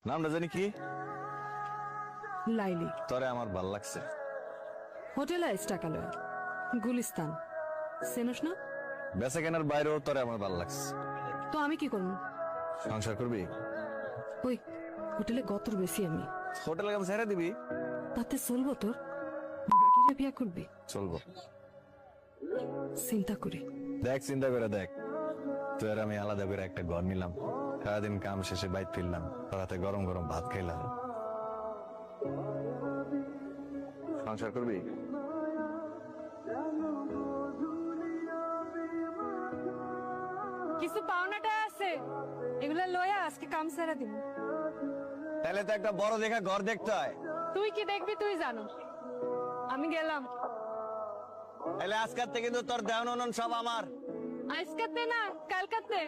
নামটা জানি কি? লাইলি। তোরে আমার ভাল লাগছে। হোটেল আইস টাকালয়, গুলিস্তান। চেনস না? বেচা কেনার বাইরেও তোরে আমার ভাল লাগছে। তো আমি কি করবো? সংসার করবি? ওই হোটেলে গতর বেশি আমি। হোটেলের কাছে ছেড়ে দিবি? তাতে চলবো তোর? কিরা বিয়া করবি? চলবো। চিন্তা করে দেখ, চিন্তা করে দেখ, তুই আর আমি আলাদা করে একটা ঘর নিলাম, সারাদিন কাম শেষে বাইক ফিরলাম, তোর হাতে গরম গরম ভাত খাইলাম। সংসার করবি? কিছু পাওনাটা আছে, এগুলা লয়া আজকে কাম সেরা দিব। তাহলে তো একটা বড় দেখা ঘর দেখতে হয়। তুই কি দেখবি তুই জানো, আমি গেলাম। তাহলে আজকের থেকে কিন্তু তোর দেওয়ান সব আমার। আজকাতে না কালকাতে।